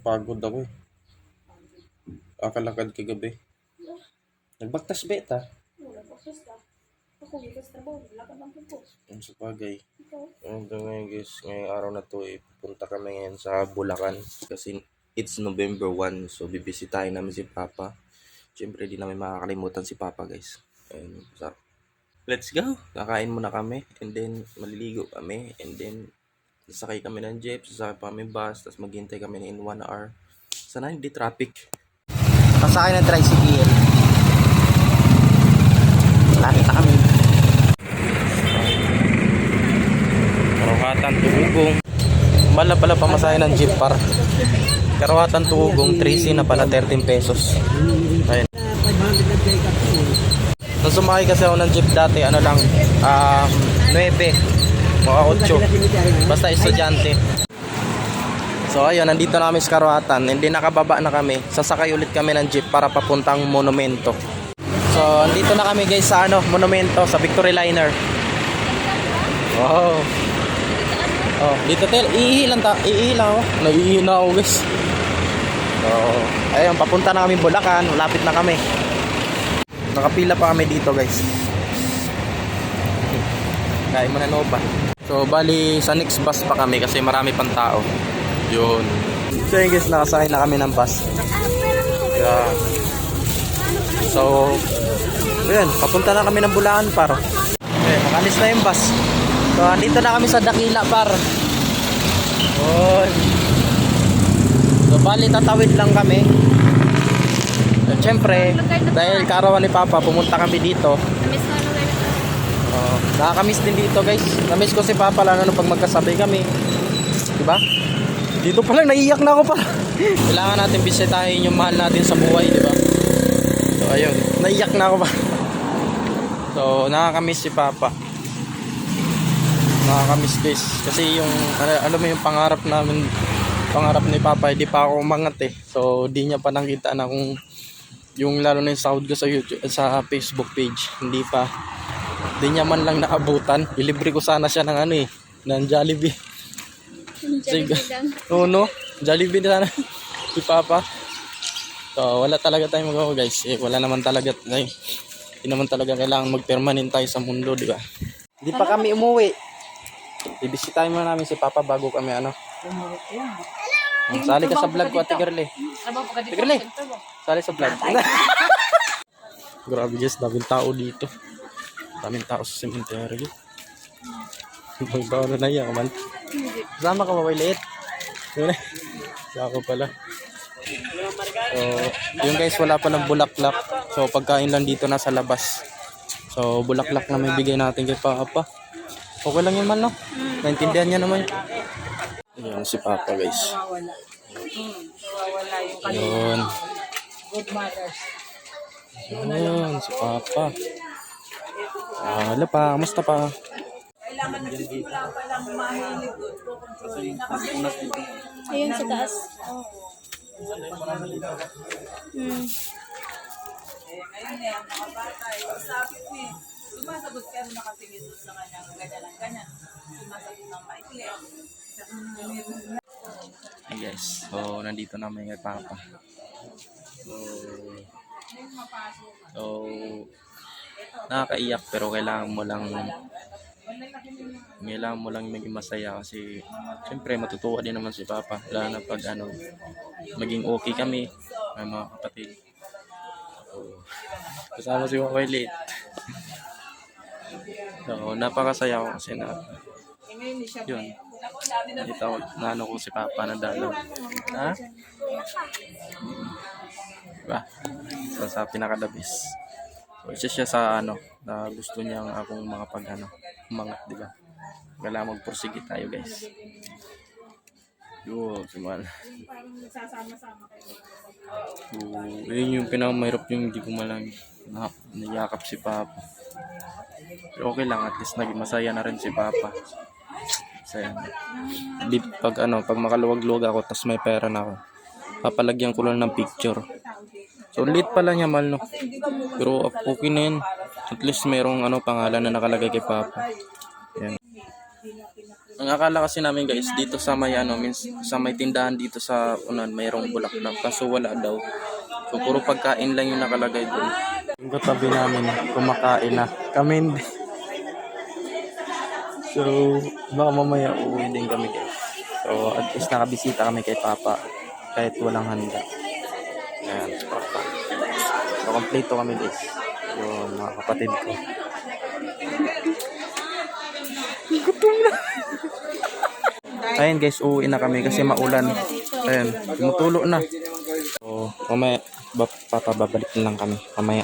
Pagod ako eh. Kakalakad kagabi. Nagbaktas beta. Wala pa siya. Ako gikas trabaho, wala ka bang po. Ang sa bagay. Ikaw? Ngayon guys, ngayong araw na to pupunta kami ngayon sa Bulacan. Kasi it's November 1, so bibisitahin namin si Papa. Siyempre di namin makakalimutan si Papa guys. Ayun, so, let's go! Kakain muna kami, and then maliligo kami, and then sasakay kami ng jeep, sasakay pa kami bus, tapos maghintay kami in 1 hour. Sana hindi traffic. Pasakay ng tricycle. Lapit na kami. Karawatan Tugong. Mala pala pamasahe ng jeep par. Karawatan Tugong 3C na pala 13 pesos. Ayun. Nung sumakay kasi ako ng jeep dati, ano lang, 9, mga 8. Basta estudyante. So ayun, nandito na kami sa Karawatan. Hindi nakababa na kami. Sasakay ulit kami ng jeep para papuntang Monumento. So andito na kami guys sa Monumento, sa Victory Liner. Wow. Oh, dito iihilan ako. Nag-iihina ako guys. So, ayun, papunta na kami Bulacan, malapit na kami. Nakapila pa kami dito guys. Kain mo na Nova. So bali sa next bus pa kami kasi marami pang tao. Yun. So yun guys, nakasakay na kami ng bus. Yeah. So yun, papunta na kami ng Bulacan par. Okay, makalis na yung bus. So andito na kami sa Dakila par. Yun. So bali tatawid lang kami. So, siyempre, dahil karawan ni Papa, pumunta kami dito. Nakakamiss din dito guys. Namiss ko si Papa lang pag magkasabay kami. Diba? Dito pa lang naiiyak na ako pa. Kailangan natin bisitahin yung mahal natin sa buhay, diba? So ayun, naiiyak na ako pa. So nakakamiss si Papa. Nakakamiss guys. Kasi yung, alam mo yung pangarap namin, pangarap ni Papa, hindi pa ako umangat eh. So di niya pa nakita na kung yung lalo na yung sahod ko sa YouTube, sa Facebook page, hindi niya man lang naabutan. Ilibre ko sana siya ng ng Jollibee. No, Jollibee sana si Papa. So wala talaga tayong magawa guys. Wala naman talaga hindi naman talaga kailangan mag-permanent tayo sa mundo, di ba? Hindi pa kami umuwi. Bibisitahin muna namin si Papa bago kami Sali ka sa vlog ko, Ate Girlie. Ate Girlie, sali sa vlog. Grabe guys, daming tao dito. Daming tao sa cemetery. Ibang tao na naiyak man. Sama ka ba, liit? Sako pala. So, yung guys, wala pa ng bulaklak. So, pagkain lang dito na sa labas. So, bulaklak na may bigay natin kay Papa. Okay lang yun man, no? Naintindihan niya naman. Ayan si Papa guys. Yun. Ayan si Papa. Wala pa, kamusta pa? Ayun sa taas. Ngayon yan, mga bata, isapit niya. Sumasagot ka rin nakatingin sa kanya, ganyan. Sumasagot ng maikli. Yes, so nandito namin kay Papa. So nakakaiyak pero kailangan mo lang maging masaya kasi siyempre matutuwa din naman si Papa lalo na pag maging okay kami may mga kapatid. So, kasama si Mama Liit. So napakasaya ko kasi yun. Ito na ko si Papa na dalaw. Ha? Diba? So sa pinakadabis. So isa siya sa na gusto niyang akong mga umangat, diba? Kailangan magpursige tayo guys. Yun, sumal. So, yun yung pinakamahirap yung hindi ko malang nayakap si Papa. Pero okay lang, at least naging masaya na rin si Papa. Saya. Pag makaluwag-luwag ako tas may pera na ako, papalagyan ko lang ng picture. So lit pala niya mal, no? Pero okay na yun. At least merong pangalan na nakalagay kay Papa. Yan. Ang akala kasi namin guys, dito sa may sa may tindahan dito sa unan, mayroong bulaklak. Kaso wala daw. So puro pagkain lang yung nakalagay doon. Yung katabi namin, kumakain na. Kami hindi. So, baka mamaya uuwi din kami guys. So, at least nakabisita kami kay Papa. Kahit walang handa. Ayan, Papa. So, kompleto kami guys. Yung mga kapatid ko. Ayun guys, uuwi na kami kasi maulan. Ayun, tumutulo na. So, mamaya, babalik na lang kami. Mamaya.